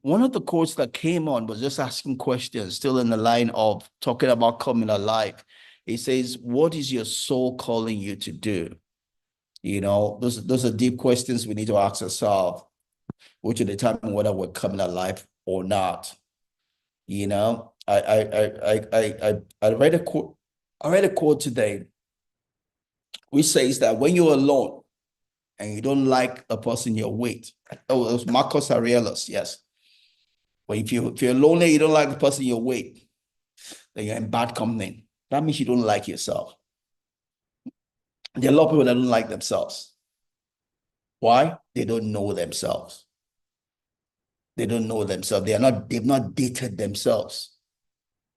one of the quotes that came on was just asking questions, still in the line of talking about coming alive. It says, what is your soul calling you to do? You know, those are deep questions we need to ask ourselves, which will determine whether we're coming alive or not. You know, I read a quote. I read a quote today which says that when you're alone and you don't like a person you're with, oh, it was Marcus Aurelius, yes. But if you're lonely, you don't like the person you're with, then you're in bad company. That means you don't like yourself. There are a lot of people that don't like themselves. Why? They don't know themselves. They don't know themselves. They've not dated themselves.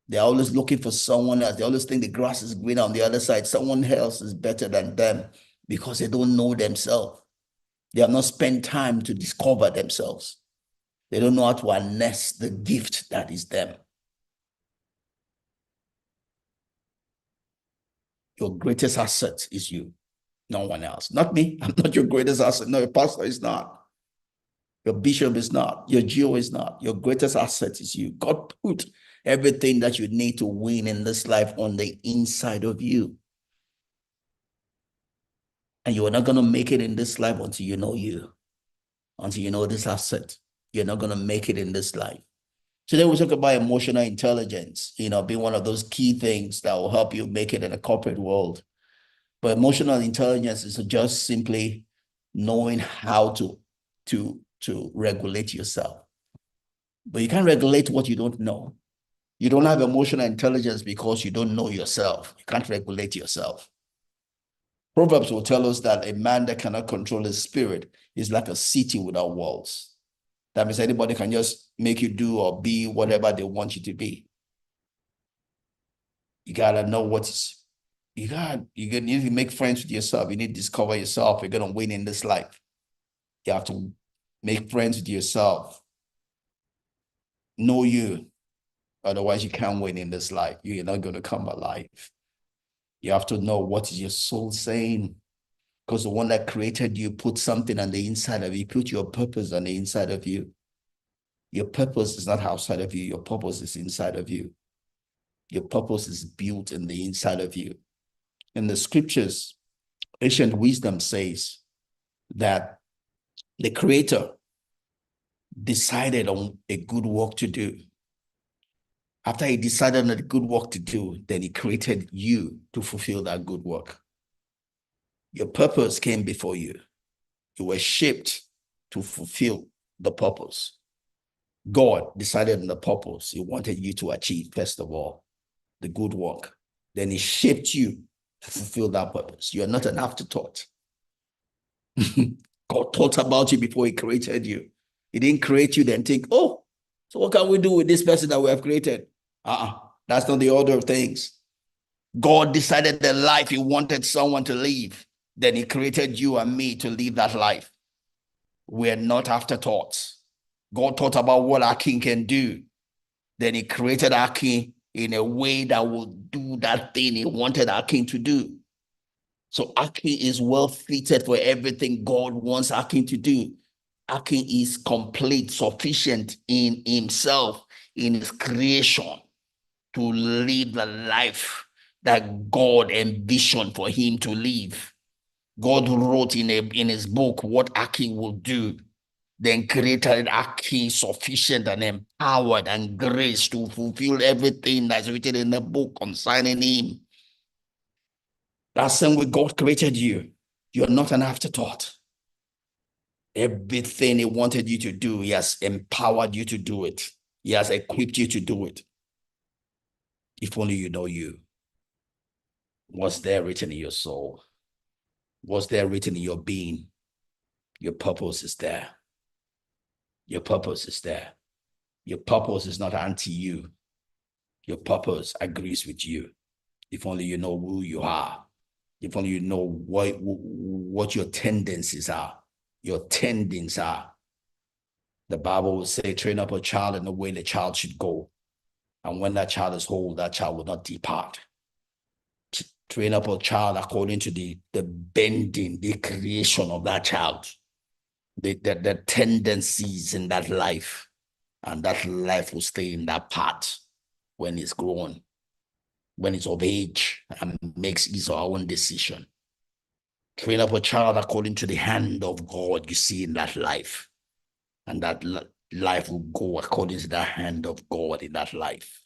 They're always looking for someone else. They always think the grass is greener on the other side. Someone else is better than them because they don't know themselves. They have not spent time to discover themselves. They don't know how to harness the gift that is them. Your greatest asset is you, no one else. Not me. I'm not your greatest asset. No, your pastor is not. Your bishop is not. Your GO is not. Your greatest asset is you. God put everything that you need to win in this life on the inside of you. And you are not going to make it in this life until you know you, until you know this asset. You're not going to make it in this life. Today we talk about emotional intelligence, being one of those key things that will help you make it in a corporate world. But emotional intelligence is just simply knowing how to regulate yourself. But you can't regulate what you don't know. You don't have emotional intelligence because you don't know yourself. You can't regulate yourself. Proverbs will tell us that a man that cannot control his spirit is like a city without walls. That means anybody can just make you do or be whatever they want you to be. You gotta know you need to make friends with yourself. You need to discover yourself. You're gonna win in this life. You have to make friends with yourself. Know you. Otherwise, you can't win in this life. You're not gonna come alive. You have to know what is your soul saying. Because the one that created you put something on the inside of you, put your purpose on the inside of you. Your purpose is not outside of you. Your purpose is inside of you. Your purpose is built in the inside of you. In the scriptures, ancient wisdom says that the creator decided on a good work to do. After he decided on a good work to do, then he created you to fulfill that good work. Your purpose came before you. You were shaped to fulfill the purpose. God decided on the purpose he wanted you to achieve, first of all, the good work. Then he shaped you to fulfill that purpose. You're not an afterthought. God thought about you before he created you. He didn't create you then think, oh, so what can we do with this person that we have created? That's not the order of things. God decided the life he wanted someone to live. Then he created you and me to live that life. We're not afterthoughts. God thought about what Akin can do. Then he created Akin in a way that will do that thing he wanted Akin to do. So Akin is well fitted for everything God wants Akin to do. Akin is complete, sufficient in himself, in his creation, to live the life that God envisioned for him to live. God wrote in his book what Akin will do, then created Akin sufficient and empowered and grace to fulfill everything that's written in the book concerning him. That's the same way God created you. You're not an afterthought. Everything he wanted you to do, he has empowered you to do it. He has equipped you to do it. If only you know you. What's there written in your soul? What's there written in your being? Your purpose is there. Your purpose is there. Your purpose is not anti-you. Your purpose agrees with you. If only you know who you are. If only you know what your tendencies are. Your tendings are. The Bible will say, train up a child in the way the child should go. And when that child is old, that child will not depart. Train up a child according to the bending, the creation of that child, the tendencies in that life. And that life will stay in that path when it's grown, when it's of age and makes his or her own decision. Train up a child according to the hand of God you see in that life. And that life will go according to the hand of God in that life.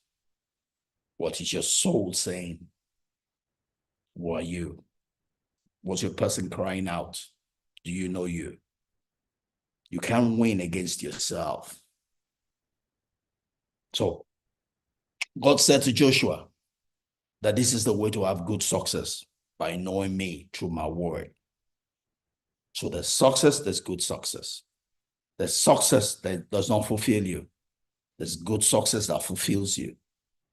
What is your soul saying? Who are you? What's your person crying out? Do you know you? You can't win against yourself. So God said to Joshua that this is the way to have good success, by knowing me through my word. So there's success, there's good success. There's success that does not fulfill you. There's good success that fulfills you.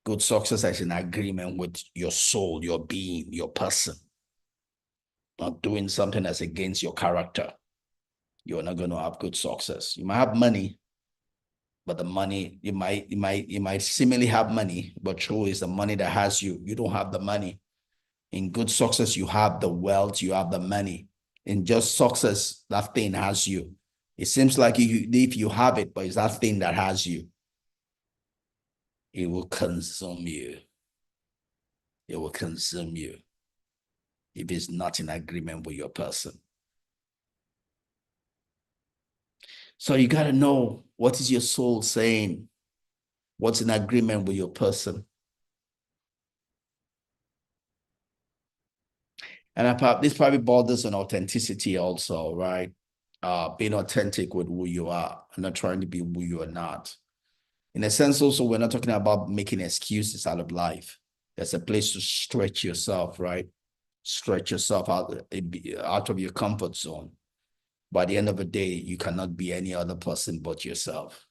Good success is in agreement with your soul, your being, your person. Not doing something that's against your character. You're not going to have good success. You might have money, but the money, you might seemingly have money, but true is the money that has you. You don't have the money. In good success, you have the wealth, you have the money. In just success, that thing has you. It seems like if you have it, but it's that thing that has you. It will consume you. It will consume you if it's not in agreement with your person. So you got to know, what is your soul saying? What's in agreement with your person? And this probably borders on authenticity also, right? Being authentic with who you are and not trying to be who you are not. In a sense, also, we're not talking about making excuses out of life. There's a place to stretch yourself, right? Stretch yourself out of your comfort zone. By the end of the day, you cannot be any other person but yourself.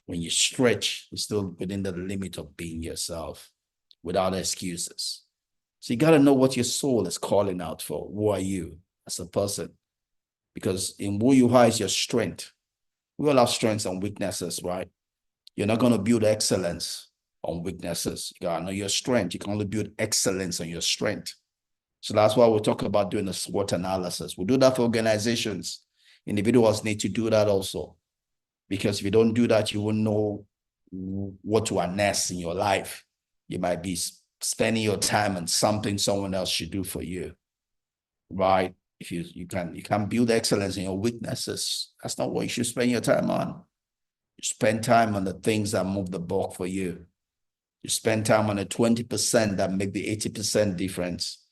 When you stretch, you're still within the limit of being yourself without excuses. So you got to know what your soul is calling out for. Who are you as a person? Because in who you are is your strength. We all have strengths and weaknesses, right? You're not going to build excellence on weaknesses. You got to know your strength. You can only build excellence on your strength. So that's why we talk about doing a SWOT analysis. We do that for organizations. Individuals need to do that also. Because if you don't do that, you won't know what to harness in your life. You might be spending your time on something someone else should do for you, right? If you can build excellence in your weaknesses. That's not what you should spend your time on. You spend time on the things that move the bulk for you. You spend time on the 20% that make the 80% difference,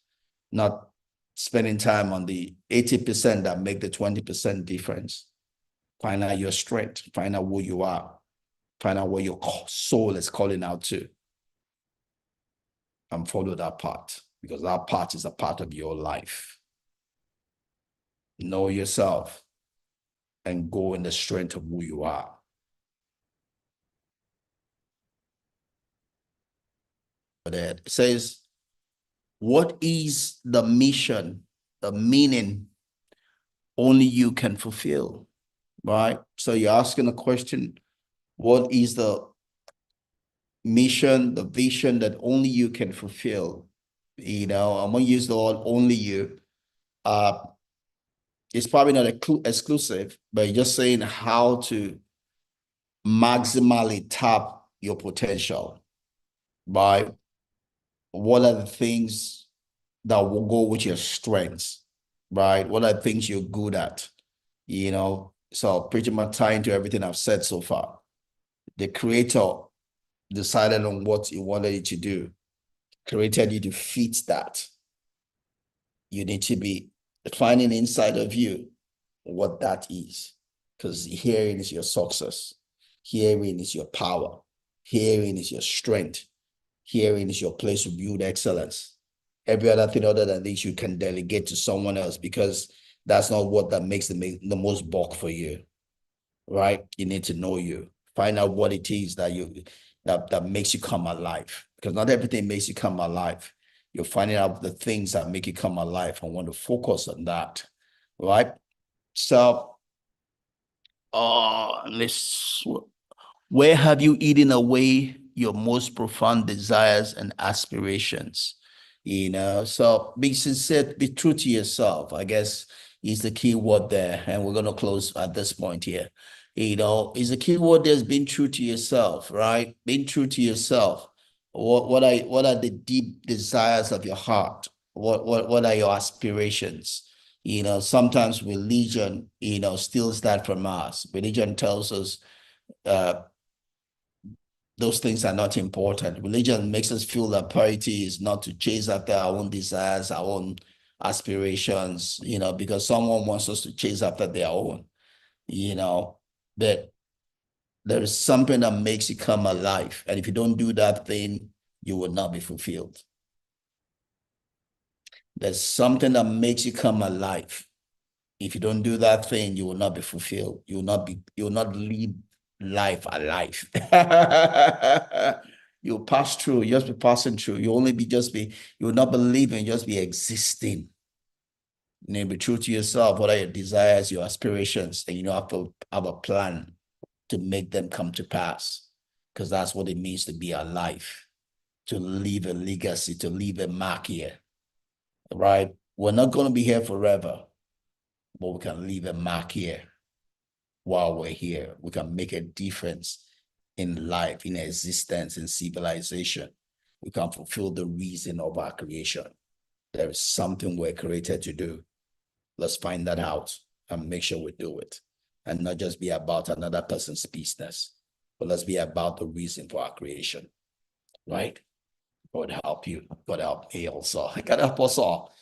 not spending time on the 80% that make the 20% difference. Find out your strength, find out who you are, find out what your soul is calling out to, and follow that path, because that path is a part of your life. Know yourself and go in the strength of who you are. It says, what is the mission, the meaning only you can fulfill, right? So you're asking a question, what is the mission, the vision that only you can fulfill? I'm going to use the word only you. It's probably not exclusive, but just saying how to maximally tap your potential. By what are the things that will go with your strengths, right? What are the things you're good at? So pretty much tying to everything I've said so far. The creator decided on what he wanted you to do, created you to fit that. You need to be finding inside of you what that is, because herein is your success. Herein is your power. Herein is your strength. Herein is your place to build excellence. Every other thing other than this, you can delegate to someone else, because that's not what that makes the most bulk for you, right? You need to know you. Find out what it is that makes you come alive, because not everything makes you come alive. You're finding out the things that make you come alive and want to focus on that, right? So, where have you eaten away your most profound desires and aspirations? So be sincere, be true to yourself, I guess, is the key word there. And we're going to close at this point here. Is a key word there's being true to yourself, right? Being true to yourself. What are the deep desires of your heart? What are your aspirations? Sometimes religion, steals that from us. Religion tells us uh those things are not important. Religion makes us feel that purity is not to chase after our own desires, our own aspirations, because someone wants us to chase after their own, you know, that there is something that makes you come alive. And if you don't do that thing, you will not be fulfilled. There's something that makes you come alive. If you don't do that thing, you will not be fulfilled. You will not live life alive. You'll pass through, you'll just be passing through. You will not be living, just be existing. Be true to yourself. What are your desires, your aspirations? And have to have a plan to make them come to pass. Because that's what it means to be alive, to leave a legacy, to leave a mark here. Right? We're not going to be here forever, but we can leave a mark here while we're here. We can make a difference in life, in existence, in civilization. We can fulfill the reason of our creation. There is something we're created to do. Let's find that out and make sure we do it. And not just be about another person's business, but let's be about the reason for our creation. Right? God help you. God help me also. God help us all.